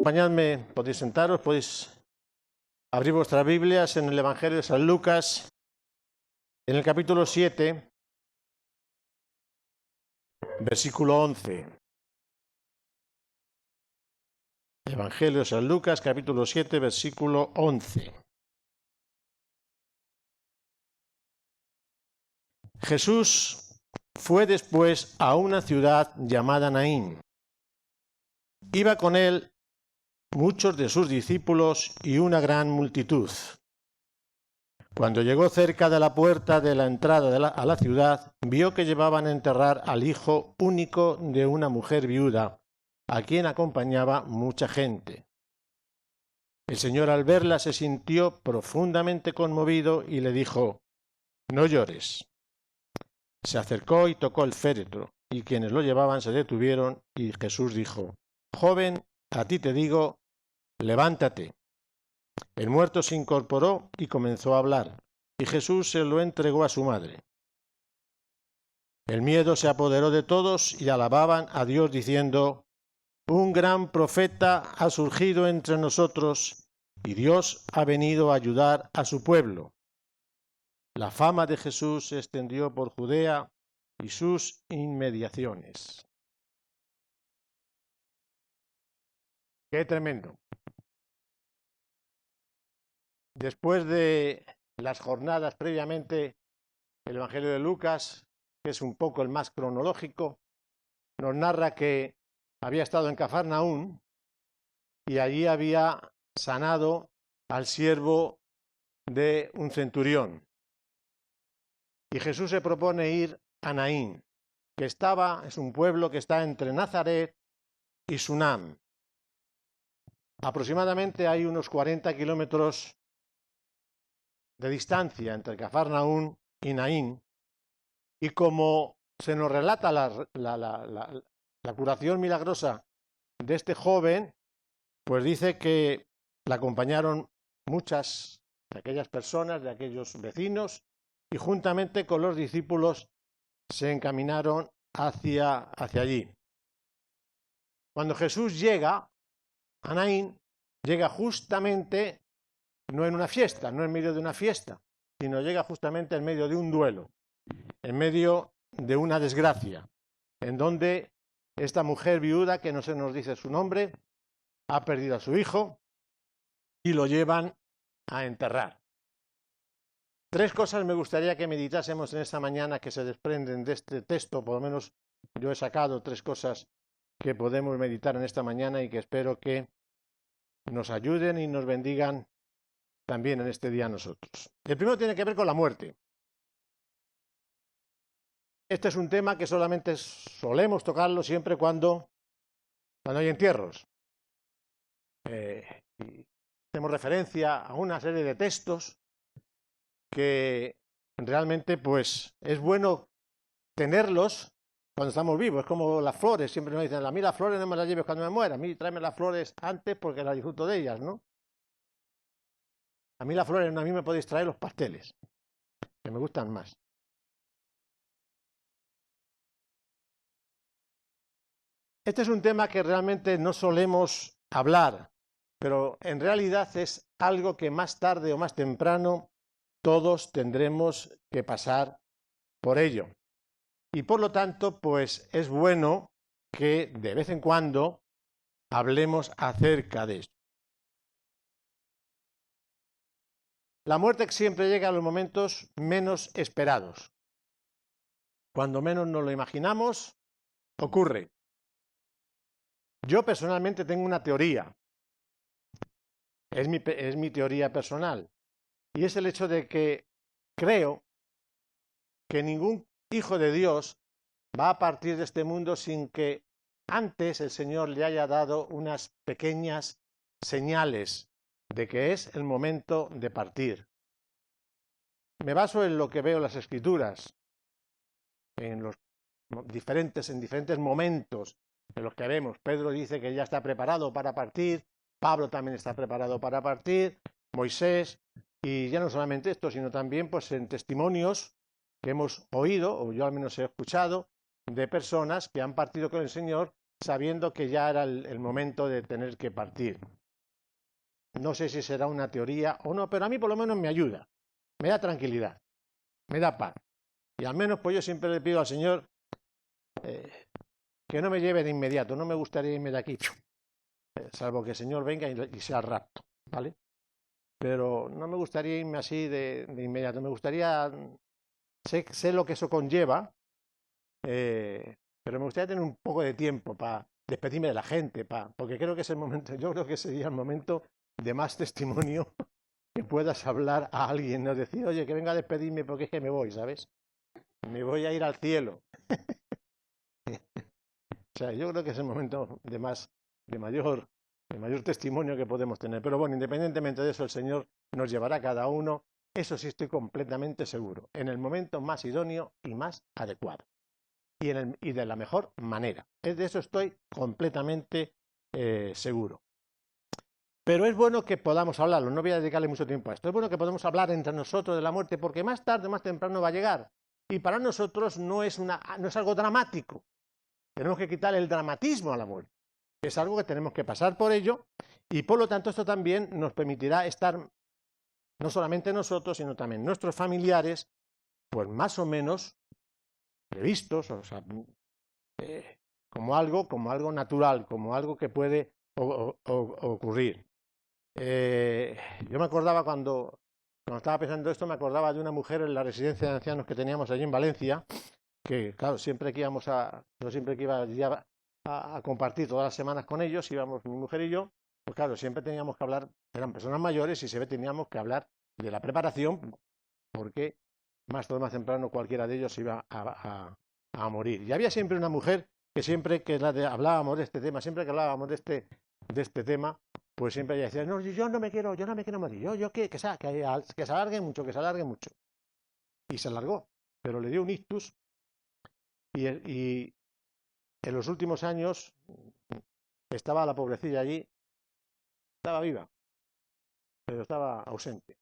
Acompañadme, podéis sentaros, podéis abrir vuestras Biblias en el Evangelio de San Lucas, en el capítulo 7, versículo 11. Evangelio de San Lucas, capítulo 7, versículo 11. Jesús fue después a una ciudad llamada Naín. Iba con él muchos de sus discípulos y una gran multitud. Cuando llegó cerca de la puerta de la entrada a la ciudad, vio que llevaban a enterrar al hijo único de una mujer viuda, a quien acompañaba mucha gente. El Señor, al verla, se sintió profundamente conmovido y le dijo: «No llores». Se acercó y tocó el féretro, y quienes lo llevaban se detuvieron, y Jesús dijo: «Joven, a ti te digo, levántate». El muerto se incorporó y comenzó a hablar, y Jesús se lo entregó a su madre. El miedo se apoderó de todos y alababan a Dios diciendo: «Un gran profeta ha surgido entre nosotros, y Dios ha venido a ayudar a su pueblo». La fama de Jesús se extendió por Judea y sus inmediaciones. ¡Qué tremendo! Después de las jornadas previamente, el Evangelio de Lucas, que es un poco el más cronológico, nos narra que había estado en Cafarnaún y allí había sanado al siervo de un centurión. Y Jesús se propone ir a Naín, que es un pueblo que está entre Nazaret y Sunam. Aproximadamente hay unos 40 kilómetros de distancia entre Cafarnaún y Naín, y como se nos relata la curación milagrosa de este joven, pues dice que la acompañaron muchas de aquellas personas, de aquellos vecinos, y juntamente con los discípulos se encaminaron hacia allí. Cuando Jesús llega a Naín, llega justamente no en una fiesta, no en medio de una fiesta, sino llega justamente en medio de un duelo, en medio de una desgracia, en donde esta mujer viuda, que no se nos dice su nombre, ha perdido a su hijo y lo llevan a enterrar. Tres cosas me gustaría que meditásemos en esta mañana que se desprenden de este texto, por lo menos yo he sacado tres cosas que podemos meditar en esta mañana y que espero que nos ayuden y nos bendigan también en este día a nosotros. El primero tiene que ver con la muerte. Este es un tema que solamente solemos tocarlo siempre cuando hay entierros. Hacemos referencia a una serie de textos que realmente pues es bueno tenerlos cuando estamos vivos. Es como las flores, siempre nos dicen: a mí las flores no me las lleves cuando me muera, a mí tráeme las flores antes porque las disfruto de ellas, ¿no? A mí las flores no, a mí me podéis traer los pasteles, que me gustan más. Este es un tema que realmente no solemos hablar, pero en realidad es algo que más tarde o más temprano todos tendremos que pasar por ello. Y por lo tanto, pues es bueno que de vez en cuando hablemos acerca de esto. La muerte siempre llega a los momentos menos esperados. Cuando menos nos lo imaginamos, ocurre. Yo personalmente tengo una teoría. Es mi teoría personal. Y es el hecho de que creo que ningún hijo de Dios va a partir de este mundo sin que antes el Señor le haya dado unas pequeñas señales de que es el momento de partir. Me baso en lo que veo en las Escrituras, en diferentes momentos en los que vemos. Pedro dice que ya está preparado para partir, Pablo también está preparado para partir, Moisés, y ya no solamente esto, sino también pues en testimonios que hemos oído, o yo al menos he escuchado, de personas que han partido con el Señor sabiendo que ya era el momento de tener que partir. No sé si será una teoría o no, pero a mí por lo menos me ayuda, me da tranquilidad, me da paz. Y al menos pues yo siempre le pido al Señor que no me lleve de inmediato, no me gustaría irme de aquí, salvo que el Señor venga y sea al rapto, ¿vale? Pero no me gustaría irme así de inmediato, me gustaría, sé lo que eso conlleva, pero me gustaría tener un poco de tiempo para despedirme de la gente, porque creo que es el momento, yo creo que sería el momento de más testimonio que puedas hablar a alguien, no decir, oye, que venga a despedirme porque es que me voy, ¿sabes? Me voy a ir al cielo. O sea, yo creo que es el momento de mayor testimonio que podemos tener. Pero bueno, independientemente de eso, el Señor nos llevará a cada uno, eso sí estoy completamente seguro, en el momento más idóneo y más adecuado. Y de la mejor manera. De eso estoy completamente seguro. Pero es bueno que podamos hablarlo, no voy a dedicarle mucho tiempo a esto. Es bueno que podamos hablar entre nosotros de la muerte, porque más tarde o más temprano va a llegar. Y para nosotros no es algo dramático. Tenemos que quitar el dramatismo a la muerte. Es algo que tenemos que pasar por ello, y por lo tanto esto también nos permitirá estar, no solamente nosotros, sino también nuestros familiares, pues más o menos previstos, o sea, como algo natural, como algo que puede ocurrir. Yo me acordaba cuando estaba pensando esto, me acordaba de una mujer en la residencia de ancianos que teníamos allí en Valencia, que claro, siempre que íbamos yo siempre que iba a compartir todas las semanas con ellos, íbamos mi mujer y yo, pues claro, siempre teníamos que hablar, eran personas mayores y siempre teníamos que hablar de la preparación, porque más tarde o más temprano cualquiera de ellos iba a morir. Y había siempre una mujer que siempre que hablábamos de este tema, siempre que hablábamos de este tema, pues siempre ella decía, no, yo no me quiero morir, yo que se alargue mucho, que se alargue mucho. Y se alargó, pero le dio un ictus y en los últimos años estaba la pobrecilla allí, estaba viva, pero estaba ausente,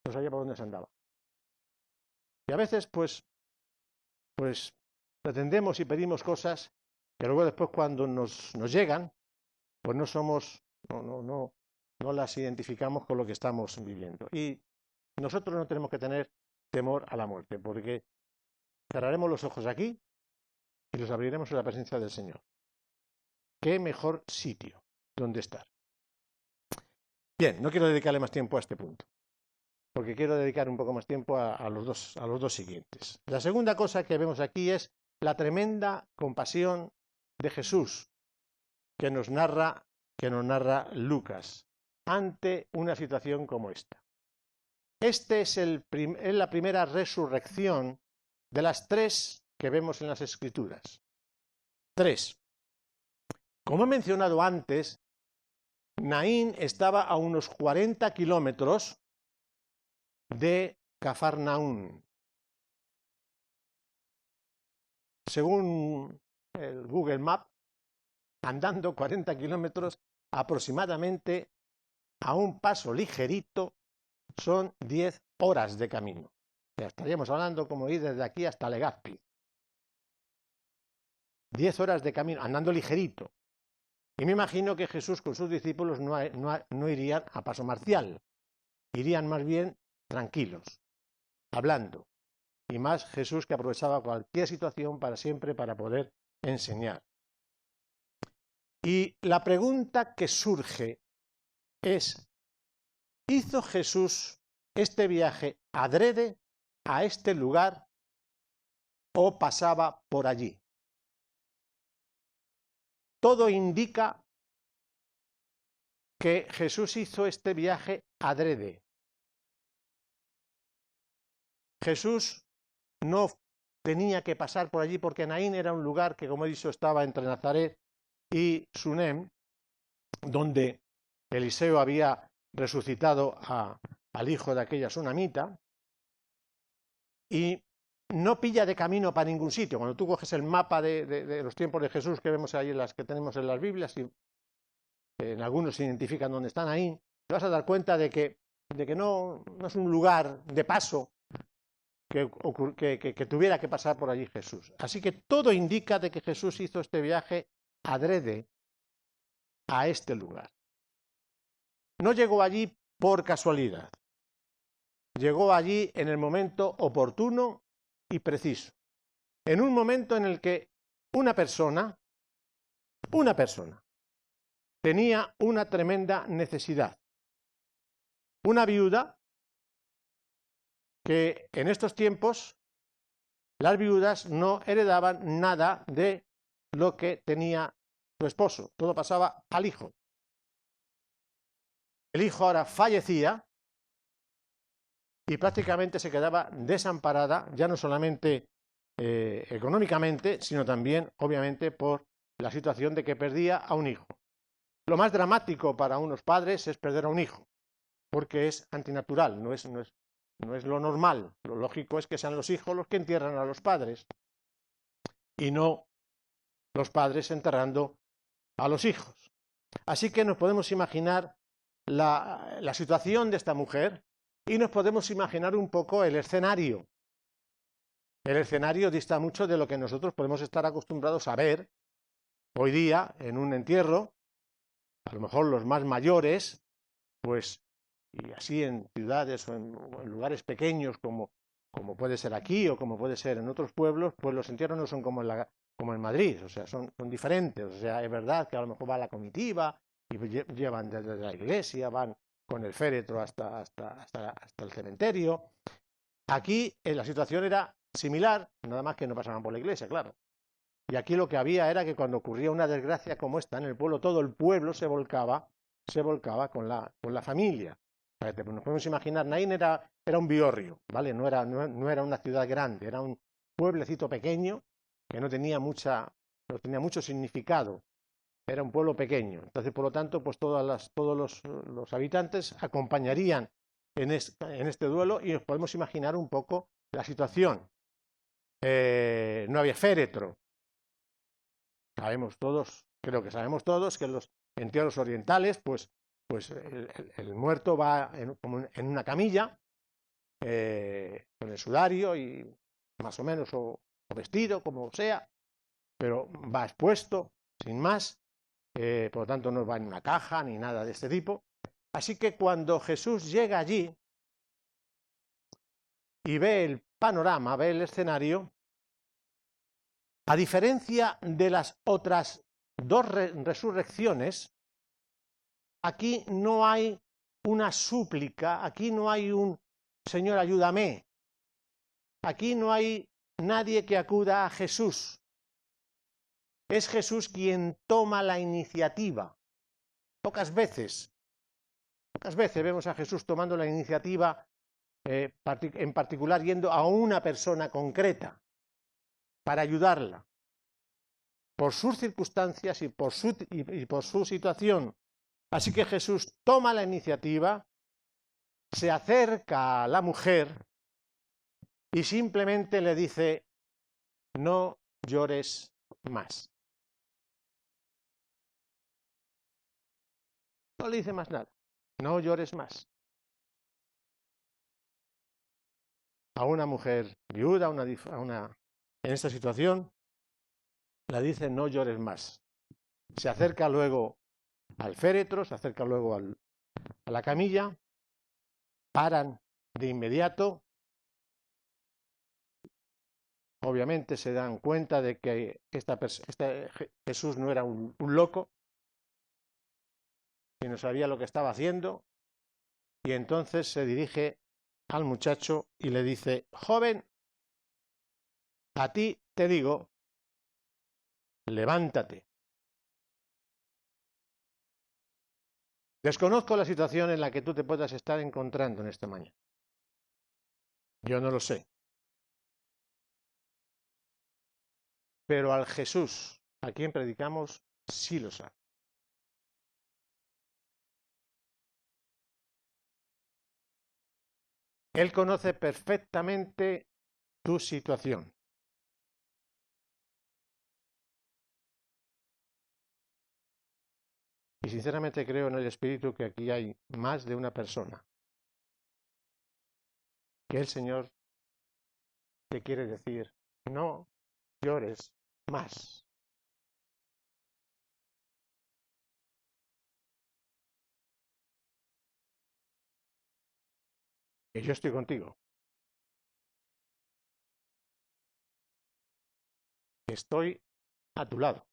no sabía por dónde se andaba. Y a veces pues pretendemos y pedimos cosas que luego después cuando nos llegan, pues no las identificamos con lo que estamos viviendo. Y nosotros no tenemos que tener temor a la muerte, porque cerraremos los ojos aquí y los abriremos en la presencia del Señor. ¿Qué mejor sitio donde estar? Bien, no quiero dedicarle más tiempo a este punto, porque quiero dedicar un poco más tiempo a los dos siguientes. La segunda cosa que vemos aquí es la tremenda compasión de Jesús que nos narra Lucas ante una situación como esta. Este es la primera resurrección de las 3 que vemos en las Escrituras. 3. Como he mencionado antes, Naín estaba a unos 40 kilómetros de Cafarnaún. Según el Google Maps, andando 40 kilómetros aproximadamente a un paso ligerito son 10 horas de camino. O sea, estaríamos hablando como ir desde aquí hasta Legazpi. 10 horas de camino, andando ligerito. Y me imagino que Jesús con sus discípulos no irían a paso marcial, irían más bien tranquilos, hablando. Y más Jesús que aprovechaba cualquier situación para poder enseñar. Y la pregunta que surge es, ¿hizo Jesús este viaje adrede a este lugar o pasaba por allí? Todo indica que Jesús hizo este viaje adrede. Jesús no tenía que pasar por allí porque Naín era un lugar que, como he dicho, estaba entre Nazaret y Sunem, donde Eliseo había resucitado al hijo de aquella sunamita, y no pilla de camino para ningún sitio. Cuando tú coges el mapa de los tiempos de Jesús que vemos ahí, las que tenemos en las Biblias, y en algunos se identifican dónde están ahí, te vas a dar cuenta de que no es un lugar de paso que tuviera que pasar por allí Jesús. Así que todo indica de que Jesús hizo este viaje adrede a este lugar. No llegó allí por casualidad. Llegó allí en el momento oportuno y preciso. En un momento en el que una persona, tenía una tremenda necesidad. Una viuda que en estos tiempos las viudas no heredaban nada de lo que tenía su esposo. Todo pasaba al hijo. El hijo ahora fallecía y prácticamente se quedaba desamparada, ya no solamente económicamente, sino también, obviamente, por la situación de que perdía a un hijo. Lo más dramático para unos padres es perder a un hijo, porque es antinatural, no es lo normal. Lo lógico es que sean los hijos los que entierran a los padres y no los padres enterrando a los hijos. Así que nos podemos imaginar la situación de esta mujer y nos podemos imaginar un poco el escenario. El escenario dista mucho de lo que nosotros podemos estar acostumbrados a ver hoy día en un entierro. A lo mejor los más mayores, pues, y así en ciudades o en lugares pequeños como puede ser aquí o como puede ser en otros pueblos, pues los entierros no son como en Madrid, o sea, son diferentes. O sea, es verdad que a lo mejor va la comitiva y llevan desde la iglesia, van con el féretro hasta el cementerio. Aquí la situación era similar, nada más que no pasaban por la iglesia, claro. Y aquí lo que había era que cuando ocurría una desgracia como esta en el pueblo, todo el pueblo se volcaba con la familia. Nos podemos imaginar, Naín era un biorrio, ¿vale? No era una ciudad grande, era un pueblecito pequeño que no tenía mucho significado. Era un pueblo pequeño. Entonces, por lo tanto, pues todos los habitantes acompañarían en este duelo y nos podemos imaginar un poco la situación. No había féretro. Sabemos todos, creo que sabemos todos, que en los entierros orientales, pues el muerto va como en una camilla, con el sudario y más o menos o vestido, como sea, pero va expuesto, sin más, por lo tanto no va en una caja ni nada de este tipo. Así que cuando Jesús llega allí y ve el panorama, ve el escenario, a diferencia de las otras dos resurrecciones, aquí no hay una súplica, aquí no hay un Señor, ayúdame. Aquí no hay nadie que acuda a Jesús. Es Jesús quien toma la iniciativa. Pocas veces vemos a Jesús tomando la iniciativa, en particular yendo a una persona concreta para ayudarla por sus circunstancias y por su situación. Así que Jesús toma la iniciativa, se acerca a la mujer y simplemente le dice: no llores más. No le dice más nada. No llores más. A una mujer viuda, en esta situación, le dice: no llores más. Se acerca luego al féretro, se acerca luego a la camilla, paran de inmediato. Obviamente se dan cuenta de que Jesús no era un loco, sino sabía lo que estaba haciendo, y entonces se dirige al muchacho y le dice: joven, a ti te digo, levántate. Desconozco la situación en la que tú te puedas estar encontrando en esta mañana. Yo no lo sé. Pero al Jesús a quien predicamos sí lo sabe. Él conoce perfectamente tu situación. Y sinceramente creo en el Espíritu que aquí hay más de una persona que el Señor te quiere decir: no llores más. que yo estoy contigo, que estoy a tu lado,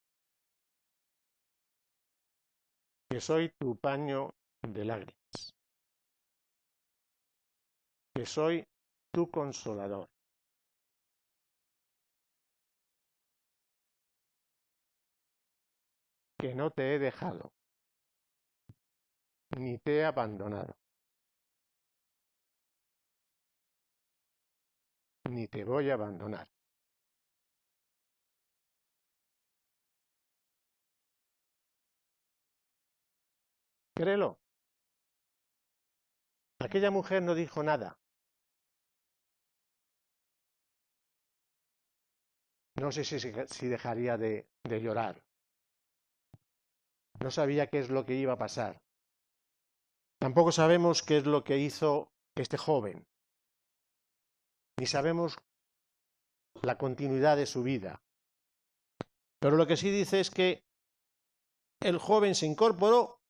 que soy tu paño de lágrimas, que soy tu consolador, que no te he dejado, ni te he abandonado, ni te voy a abandonar. Créelo. Aquella mujer no dijo nada. No sé si dejaría de llorar. No sabía qué es lo que iba a pasar. Tampoco sabemos qué es lo que hizo este joven. Ni sabemos la continuidad de su vida. Pero lo que sí dice es que el joven se incorporó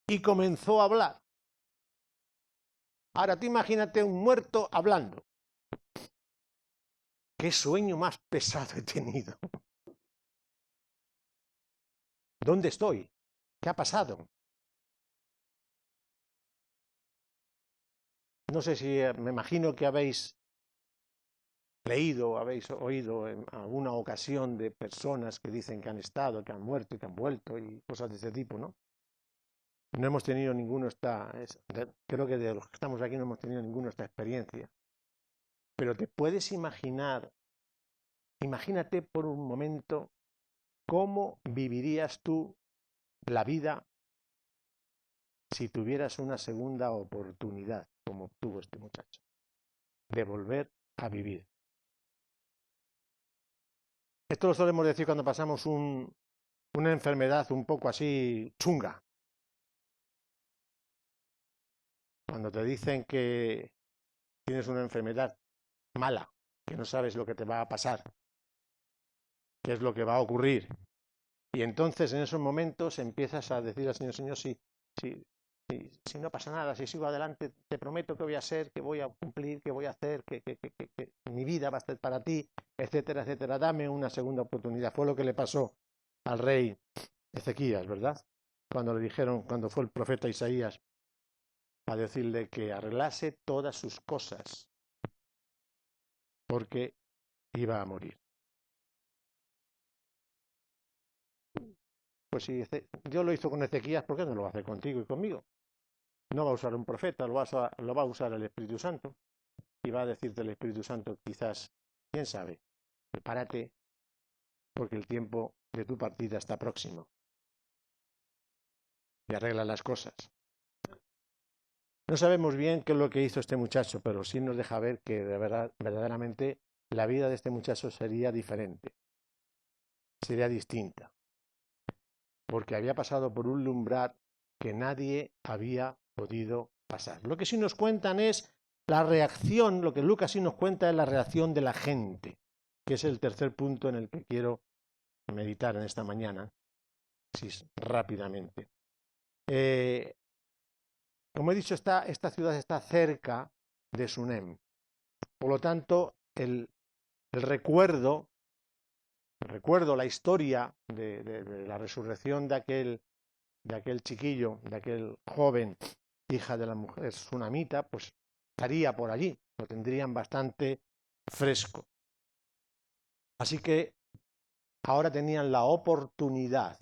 y comenzó a hablar. Ahora tú imagínate un muerto hablando. ¿Qué sueño más pesado he tenido? ¿Dónde estoy? ¿Qué ha pasado? No sé si me imagino que habéis leído, habéis oído en alguna ocasión de personas que dicen que han estado, que han muerto y que han vuelto y cosas de ese tipo, ¿no? No hemos tenido ninguno creo que de los que estamos aquí no hemos tenido ninguno esta experiencia. Pero te puedes imaginar, imagínate por un momento cómo vivirías tú la vida si tuvieras una segunda oportunidad, como tuvo este muchacho, de volver a vivir. Esto lo solemos decir cuando pasamos una enfermedad un poco así chunga. Cuando te dicen que tienes una enfermedad mala, que no sabes lo que te va a pasar, qué es lo que va a ocurrir. Y entonces en esos momentos empiezas a decir al Señor, Señor, si no pasa nada, si sigo adelante, te prometo que voy a ser, que voy a cumplir, que voy a hacer, que mi vida va a ser para ti, etcétera, etcétera. Dame una segunda oportunidad. Fue lo que le pasó al rey Ezequías, ¿verdad? Cuando le dijeron, cuando fue el profeta Isaías a decirle que arreglase todas sus cosas, porque iba a morir. Pues si Dios lo hizo con Ezequías, ¿por qué no lo va a hacer contigo y conmigo? No va a usar un profeta, lo va a usar el Espíritu Santo. Y va a decirte el Espíritu Santo, quizás, quién sabe, prepárate, porque el tiempo de tu partida está próximo. Y arregla las cosas. No sabemos bien qué es lo que hizo este muchacho, pero sí nos deja ver que de verdad, verdaderamente la vida de este muchacho sería diferente, sería distinta, porque había pasado por un umbral que nadie había podido pasar. Lo que sí nos cuentan es la reacción, lo que Lucas sí nos cuenta es la reacción de la gente, que es el tercer punto en el que quiero meditar en esta mañana, sí, rápidamente. Como he dicho, esta ciudad está cerca de Sunem. Por lo tanto, el recuerdo, la historia de la resurrección de aquel chiquillo, de aquel joven, hija de la mujer sunamita, pues estaría por allí, lo tendrían bastante fresco. Así que ahora tenían la oportunidad,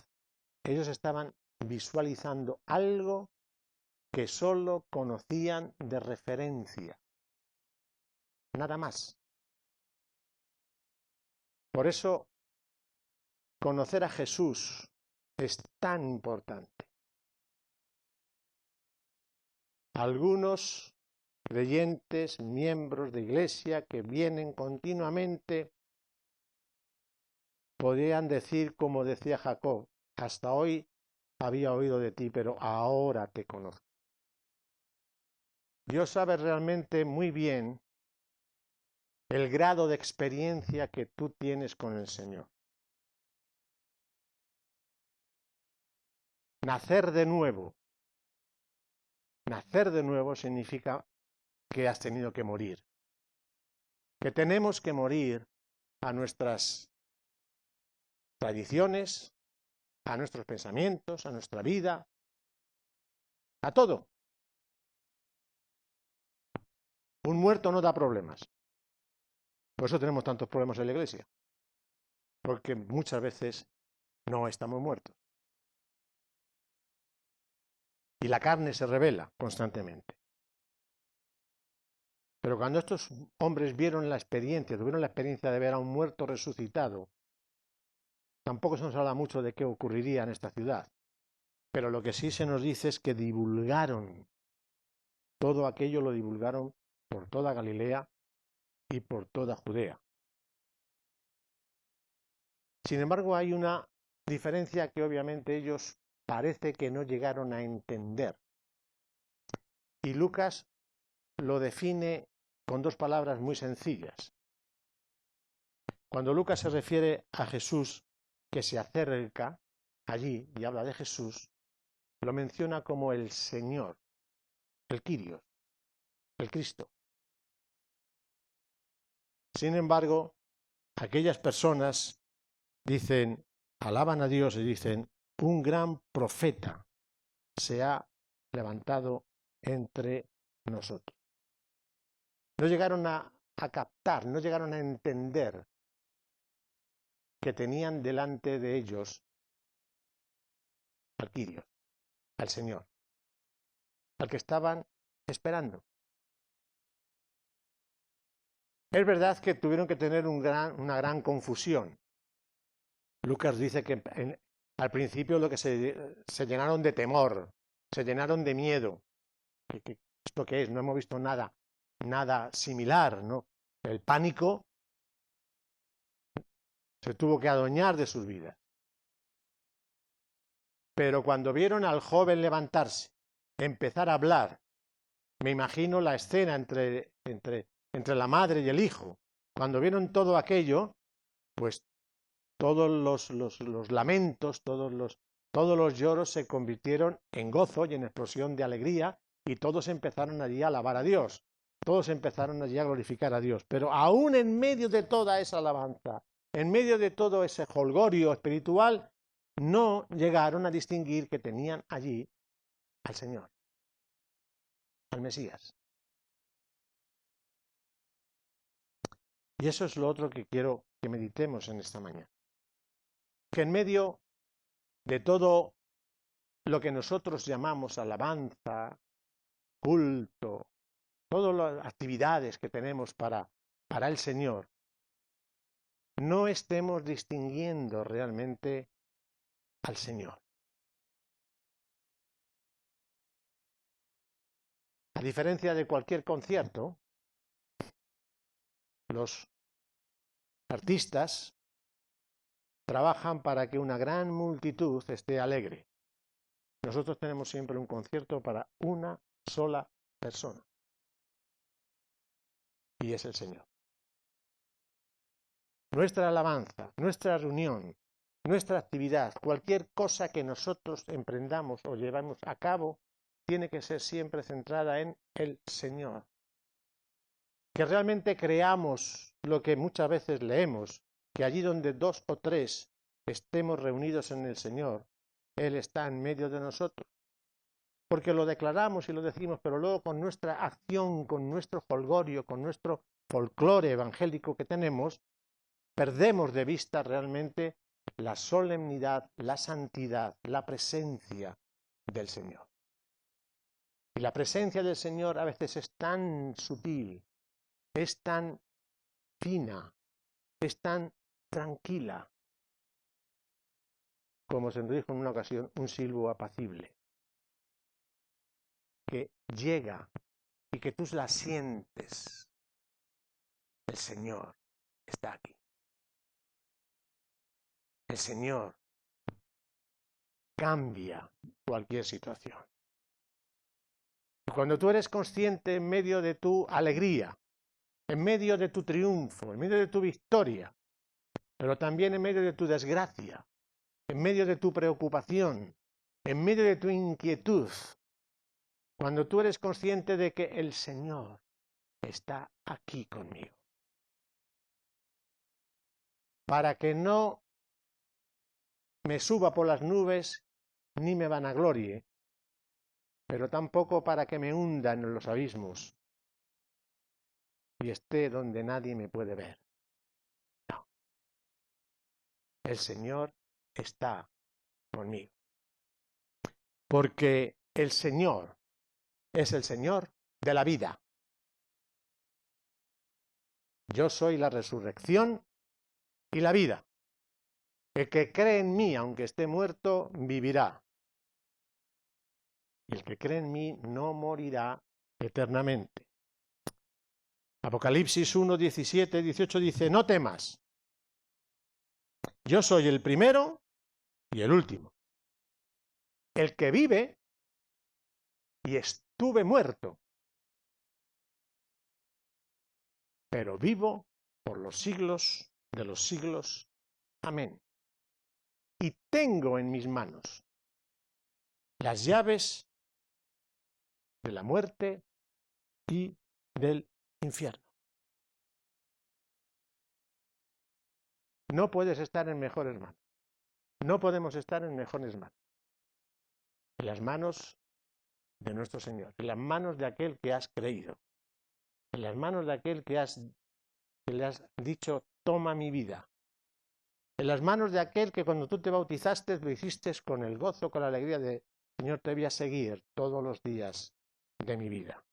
ellos estaban visualizando algo que solo conocían de referencia, nada más. Por eso, conocer a Jesús es tan importante. Algunos creyentes, miembros de iglesia que vienen continuamente, podrían decir como decía Jacob, hasta hoy había oído de ti, pero ahora te conozco. Dios sabe realmente muy bien el grado de experiencia que tú tienes con el Señor. Nacer de nuevo significa que has tenido que morir. Que tenemos que morir a nuestras tradiciones, a nuestros pensamientos, a nuestra vida, a todo. Un muerto no da problemas. Por eso tenemos tantos problemas en la iglesia. Porque muchas veces no estamos muertos. Y la carne se revela constantemente. Pero cuando estos hombres tuvieron la experiencia de ver a un muerto resucitado, tampoco se nos habla mucho de qué ocurriría en esta ciudad. Pero lo que sí se nos dice es que divulgaron, todo aquello lo divulgaron por toda Galilea y por toda Judea. Sin embargo, hay una diferencia que obviamente ellos parece que no llegaron a entender. Y Lucas lo define con dos palabras muy sencillas. Cuando Lucas se refiere a Jesús que se acerca allí y habla de Jesús, lo menciona como el Señor, el Kyrios, el Cristo. Sin embargo, aquellas personas dicen, alaban a Dios y dicen, un gran profeta se ha levantado entre nosotros. No llegaron a captar, no llegaron a entender que tenían delante de ellos al Kyrios, al Señor, al que estaban esperando. Es verdad que tuvieron que tener una gran confusión. Lucas dice que al principio lo que se llenaron de temor, se llenaron de miedo. ¿Esto qué es? No hemos visto nada similar, ¿no? El pánico se tuvo que adueñar de sus vidas. Pero cuando vieron al joven levantarse, empezar a hablar, me imagino la escena entre la madre y el hijo. Cuando vieron todo aquello, pues todos los lamentos, todos los lloros se convirtieron en gozo y en explosión de alegría, y todos empezaron allí a alabar a Dios. Todos empezaron allí a glorificar a Dios. Pero aún en medio de toda esa alabanza, en medio de todo ese jolgorio espiritual, no llegaron a distinguir que tenían allí al Señor, al Mesías. Y eso es lo otro que quiero que meditemos en esta mañana. Que en medio de todo lo que nosotros llamamos alabanza, culto, todas las actividades que tenemos para el Señor, no estemos distinguiendo realmente al Señor. A diferencia de cualquier concierto, los artistas trabajan para que una gran multitud esté alegre. Nosotros tenemos siempre un concierto para una sola persona, y es el Señor. Nuestra alabanza, nuestra reunión, nuestra actividad, cualquier cosa que nosotros emprendamos o llevamos a cabo, tiene que ser siempre centrada en el Señor. Que realmente creamos lo que muchas veces leemos, que allí donde 2 o 3 estemos reunidos en el Señor, Él está en medio de nosotros. Porque lo declaramos y lo decimos, pero luego con nuestra acción, con nuestro jolgorio, con nuestro folclore evangélico que tenemos, perdemos de vista realmente la solemnidad, la santidad, la presencia del Señor. Y la presencia del Señor a veces es tan sutil, es tan fina, es tan tranquila, como se nos dijo en una ocasión, un silbo apacible, que llega y que tú la sientes. El Señor está aquí. El Señor cambia cualquier situación. Y cuando tú eres consciente en medio de tu alegría, en medio de tu triunfo, en medio de tu victoria, pero también en medio de tu desgracia, en medio de tu preocupación, en medio de tu inquietud, cuando tú eres consciente de que el Señor está aquí conmigo. Para que no me suba por las nubes ni me vanaglorie, pero tampoco para que me hunda en los abismos y esté donde nadie me puede ver. No. El Señor está conmigo. Porque el Señor es el Señor de la vida. Yo soy la resurrección y la vida. El que cree en mí, aunque esté muerto, vivirá. Y el que cree en mí no morirá eternamente. Apocalipsis 1, 17, 18 dice, no temas. Yo soy el primero y el último. El que vive y estuve muerto, pero vivo por los siglos de los siglos. Amén. Y tengo en mis manos las llaves de la muerte y del infierno. No puedes estar en mejores manos. No podemos estar en mejores manos. En las manos de nuestro Señor, en las manos de aquel que has creído, en las manos de aquel que le has dicho, toma mi vida, en las manos de aquel que cuando tú te bautizaste lo hiciste con el gozo, con la alegría de, Señor, te voy a seguir todos los días de mi vida.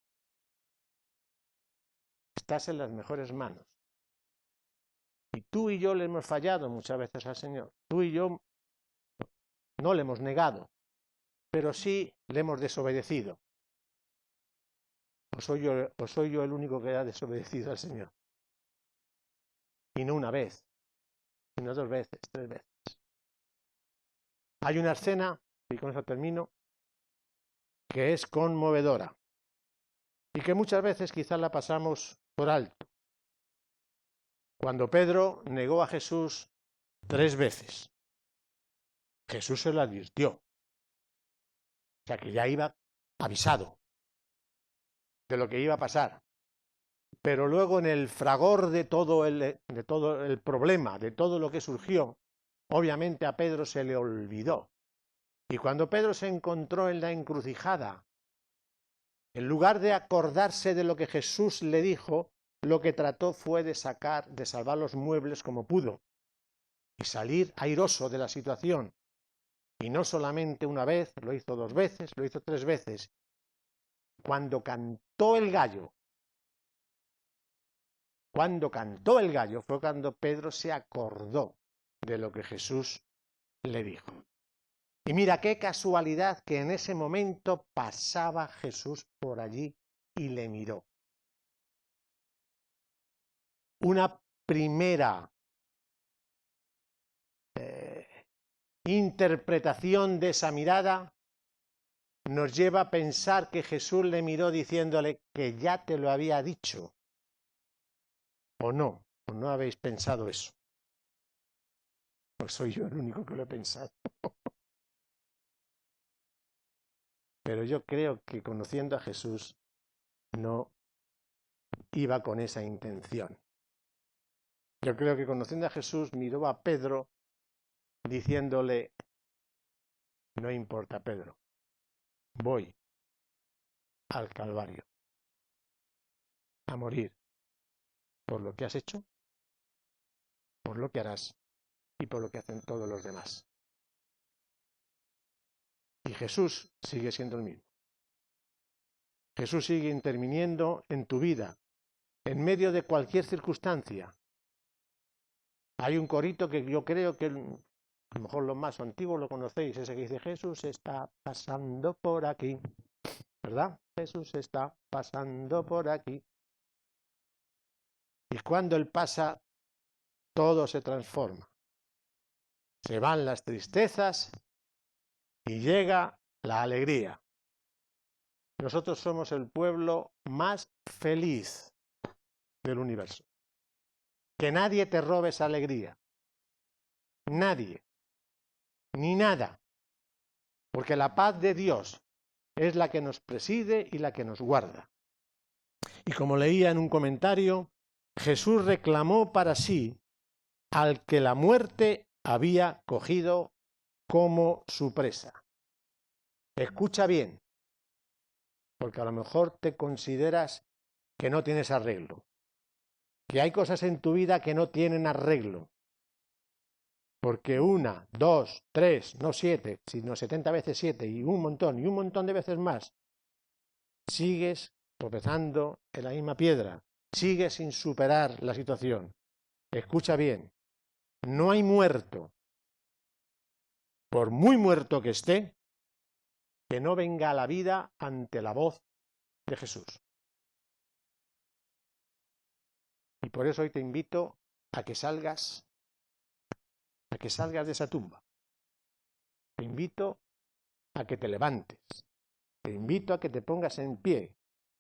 Estás en las mejores manos. Y tú y yo le hemos fallado muchas veces al Señor. Tú y yo no le hemos negado, pero sí le hemos desobedecido. ¿O soy yo el único que ha desobedecido al Señor? Y no una vez, sino 2 veces, 3 veces. Hay una escena, y con eso termino, que es conmovedora y que muchas veces quizás la pasamos por alto. Cuando Pedro negó a Jesús 3 veces, Jesús se lo advirtió. O sea que ya iba avisado de lo que iba a pasar. Pero luego en el fragor de todo el problema, de todo lo que surgió, obviamente a Pedro se le olvidó. Y cuando Pedro se encontró en la encrucijada, en lugar de acordarse de lo que Jesús le dijo, lo que trató fue de salvar los muebles como pudo y salir airoso de la situación. Y no solamente una vez, lo hizo 2 veces, lo hizo 3 veces. Cuando cantó el gallo fue cuando Pedro se acordó de lo que Jesús le dijo. Y mira qué casualidad que en ese momento pasaba Jesús por allí y le miró. Una primera interpretación de esa mirada nos lleva a pensar que Jesús le miró diciéndole que ya te lo había dicho. ¿O no habéis pensado eso? Pues soy yo el único que lo he pensado. Pero yo creo que conociendo a Jesús no iba con esa intención. Yo creo que conociendo a Jesús miró a Pedro diciéndole, no importa Pedro, voy al Calvario a morir por lo que has hecho, por lo que harás y por lo que hacen todos los demás. Y Jesús sigue siendo el mismo. Jesús sigue interviniendo en tu vida, en medio de cualquier circunstancia. Hay un corito que yo creo que a lo mejor los más antiguos lo conocéis, ese que dice, Jesús está pasando por aquí, ¿verdad? Jesús está pasando por aquí. Y cuando Él pasa, todo se transforma. Se van las tristezas y llega la alegría. Nosotros somos el pueblo más feliz del universo. Que nadie te robe esa alegría. Nadie. Ni nada. Porque la paz de Dios es la que nos preside y la que nos guarda. Y como leía en un comentario, Jesús reclamó para sí al que la muerte había cogido como su presa. Escucha bien, porque a lo mejor te consideras que no tienes arreglo, que hay cosas en tu vida que no tienen arreglo, porque 1, 2, 3, no 7, sino 70 veces 7 y un montón de veces más, sigues tropezando en la misma piedra, sigues sin superar la situación. Escucha bien, no hay muerto, por muy muerto que esté, que no venga a la vida ante la voz de Jesús. Y por eso hoy te invito a que salgas de esa tumba. Te invito a que te levantes. Te invito a que te pongas en pie.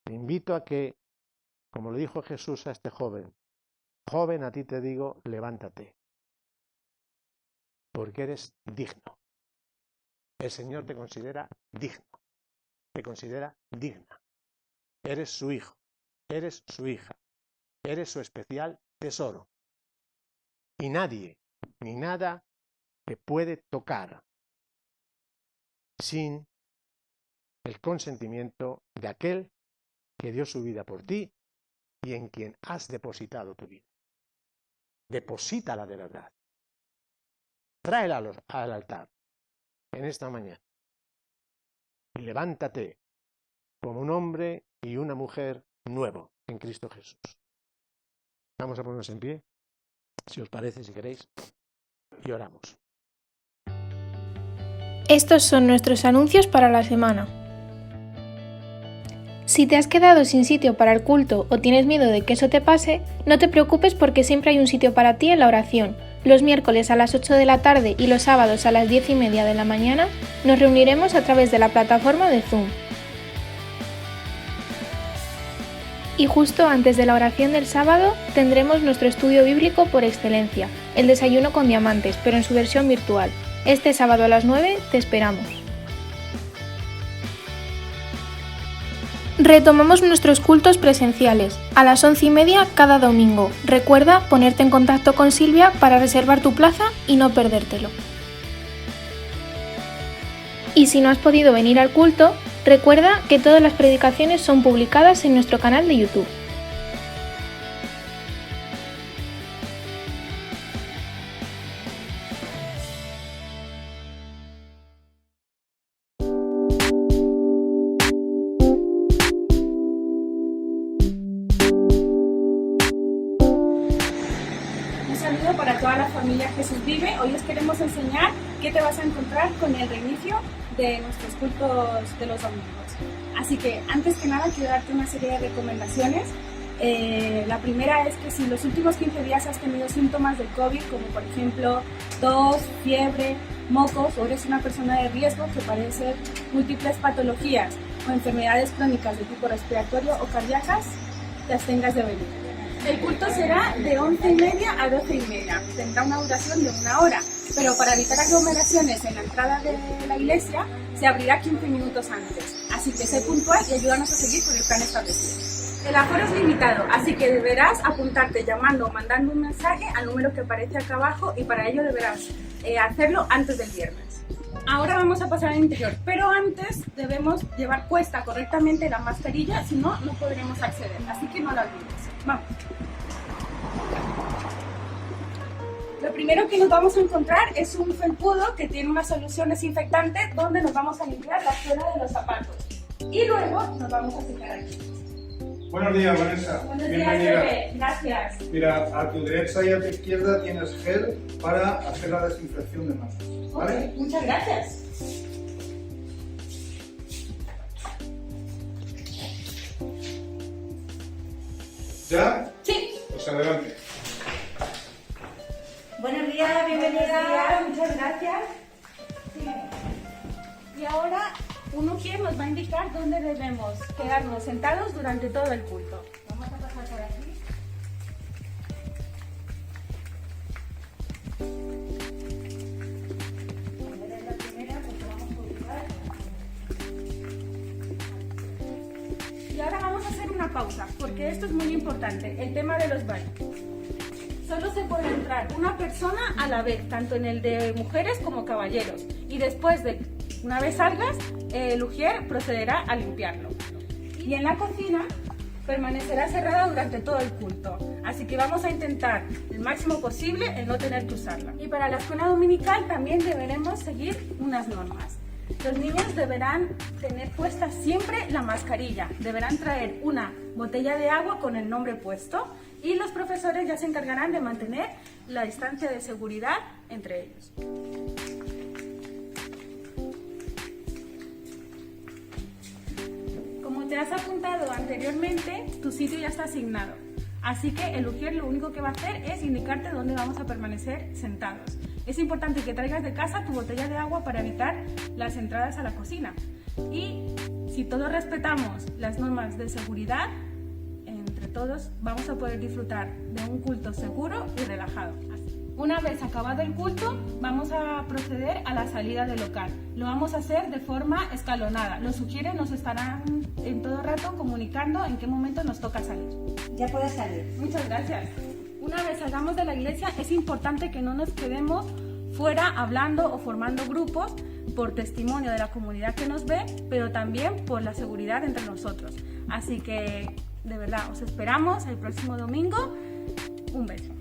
Te invito a que, como le dijo Jesús a este joven, joven, a ti te digo, levántate, porque eres digno. El Señor te considera digno, te considera digna. Eres su hijo, eres su hija, eres su especial tesoro. Y nadie, ni nada te puede tocar sin el consentimiento de aquel que dio su vida por ti y en quien has depositado tu vida. Deposítala de verdad. Tráela al altar en esta mañana y levántate como un hombre y una mujer nuevo en Cristo Jesús. Vamos a ponernos en pie, si os parece, si queréis, y oramos. Estos son nuestros anuncios para la semana. Si te has quedado sin sitio para el culto o tienes miedo de que eso te pase, no te preocupes porque siempre hay un sitio para ti en la oración. Los miércoles a las 8 de la tarde y los sábados a las 10:30 de la mañana nos reuniremos a través de la plataforma de Zoom. Y justo antes de la oración del sábado tendremos nuestro estudio bíblico por excelencia, el desayuno con diamantes, pero en su versión virtual. Este sábado a las 9 te esperamos. Retomamos nuestros cultos presenciales, a las 11:30 cada domingo. Recuerda ponerte en contacto con Silvia para reservar tu plaza y no perdértelo. Y si no has podido venir al culto, recuerda que todas las predicaciones son publicadas en nuestro canal de YouTube. Para toda la familia Jesús Vive, hoy os queremos enseñar qué te vas a encontrar con el reinicio de nuestros cultos de los domingos. Así que antes que nada quiero darte una serie de recomendaciones. La primera es que si los últimos 15 días has tenido síntomas de COVID, como por ejemplo tos, fiebre, mocos, o eres una persona de riesgo que padece múltiples patologías o enfermedades crónicas de tipo respiratorio o cardíacas, te abstengas de venir. El culto será de 11:30 a 12:30, tendrá una duración de 1 hora, pero para evitar aglomeraciones en la entrada de la iglesia se abrirá 15 minutos antes, así que sé puntual y ayúdanos a seguir con el plan establecido. El aforo es limitado, así que deberás apuntarte llamando o mandando un mensaje al número que aparece acá abajo y para ello deberás hacerlo antes del viernes. Ahora vamos a pasar al interior, pero antes debemos llevar puesta correctamente la mascarilla, si no, no podremos acceder, así que no la olvides. Vamos. Lo primero que nos vamos a encontrar es un felpudo que tiene una solución desinfectante donde nos vamos a limpiar la suela de los zapatos y luego nos vamos a secar aquí. Buenos días, Vanessa. Buenos Bienvenida. días, Gracias. Mira, a tu derecha y a tu izquierda tienes gel para hacer la desinfección de manos, ¿vale? Okay, muchas gracias. ¿Ya? Sí. Pues adelante. Buenos días, bienvenida. Muchas gracias. Sí. Y ahora un ujier nos va a indicar dónde debemos quedarnos sentados durante todo el culto. Vamos a pasar por aquí. La primera, porque vamos a ubicar. Y ahora vamos a hacer una una pausa, porque esto es muy importante, el tema de los baños. Solo se puede entrar una persona a la vez, tanto en el de mujeres como caballeros. Y después de, una vez salgas, el ujier procederá a limpiarlo. Y en la cocina permanecerá cerrada durante todo el culto. Así que vamos a intentar el máximo posible el no tener que usarla. Y para la escuela dominical también deberemos seguir unas normas. Los niños deberán tener puesta siempre la mascarilla, deberán traer una botella de agua con el nombre puesto y los profesores ya se encargarán de mantener la distancia de seguridad entre ellos. Como te has apuntado anteriormente, tu sitio ya está asignado, así que el ujier lo único que va a hacer es indicarte dónde vamos a permanecer sentados. Es importante que traigas de casa tu botella de agua para evitar las entradas a la cocina. Y si todos respetamos las normas de seguridad, entre todos vamos a poder disfrutar de un culto seguro y relajado. Una vez acabado el culto, vamos a proceder a la salida del local. Lo vamos a hacer de forma escalonada. Los ujieres nos estarán en todo rato comunicando en qué momento nos toca salir. Ya puedes salir. Muchas gracias. Una vez salgamos de la iglesia, es importante que no nos quedemos fuera hablando o formando grupos por testimonio de la comunidad que nos ve, pero también por la seguridad entre nosotros. Así que, de verdad, os esperamos el próximo domingo. Un beso.